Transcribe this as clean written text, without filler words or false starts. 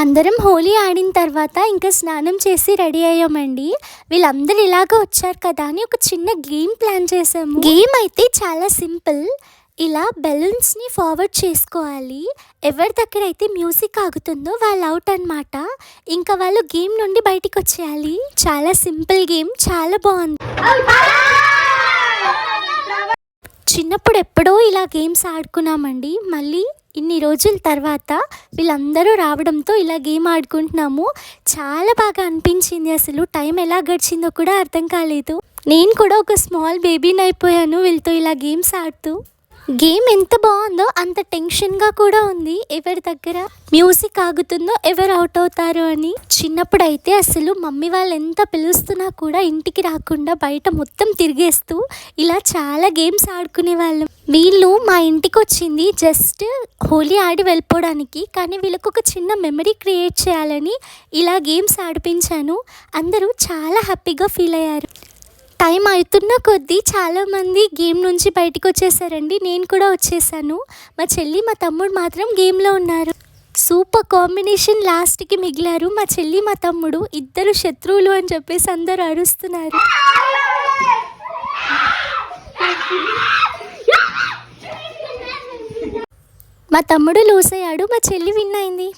అందరం హోలీ ఆడిన తర్వాత ఇంకా స్నానం చేసి రెడీ అయ్యామండి. వీళ్ళందరూ ఇలాగ వచ్చారు కదా అని ఒక చిన్న గేమ్ ప్లాన్ చేసాము. గేమ్ అయితే చాలా సింపుల్. ఇలా బెలూన్స్ని ఫార్వర్డ్ చేసుకోవాలి. ఎవరి దగ్గర అయితే మ్యూజిక్ ఆగుతుందో వాళ్ళు అవుట్ అనమాట. ఇంకా వాళ్ళు గేమ్ నుండి బయటికి వచ్చేయాలి. చాలా సింపుల్ గేమ్, చాలా బాగుంది. చిన్నప్పుడు ఎప్పుడో ఇలా గేమ్స్ ఆడుకున్నామండి. మళ్ళీ ఇన్ని రోజుల తర్వాత వీళ్ళందరూ రావడంతో ఇలా గేమ్ ఆడుకుంటున్నాము. చాలా బాగా అనిపించింది. అసలు టైం ఎలా గడిచిందో కూడా అర్థం కాలేదు. నేను కూడా ఒక స్మాల్ బేబీని అయిపోయాను వీళ్ళతో ఇలా గేమ్స్ ఆడుతూ. గేమ్ ఎంత బాగుందో అంత టెన్షన్గా కూడా ఉంది. ఎవరి దగ్గర మ్యూజిక్ ఆగుతుందో ఎవరు అవుట్ అవుతారో అని. చిన్నప్పుడు అయితే అసలు మమ్మీ వాళ్ళు ఎంత పిలుస్తున్నా కూడా ఇంటికి రాకుండా బయట మొత్తం తిరిగేస్తూ ఇలా చాలా గేమ్స్ ఆడుకునే వాళ్ళం. వీళ్ళు మా ఇంటికి వచ్చింది జస్ట్ హోలీ ఆడి వెళ్ళిపోవడానికి. కానీ వీళ్ళకు ఒక చిన్న మెమరీ క్రియేట్ చేయాలని ఇలా గేమ్స్ ఆడిపించాను. అందరూ చాలా హ్యాపీగా ఫీల్ అయ్యారు. టైం అవుతున్న కొద్దీ చాలామంది గేమ్ నుంచి బయటకు వచ్చేసారండి. నేను కూడా వచ్చేసాను. మా చెల్లి మా తమ్ముడు మాత్రం గేమ్లో ఉన్నారు. Super combination. లాస్ట్కి మిగిలారు మా చెల్లి మా తమ్ముడు. ఇద్దరు శత్రువులు అని చెప్పేసి అందరూ అరుస్తున్నారు. మా తమ్ముడు లూజ్ అయ్యాడు, మా చెల్లి విన్ అయింది.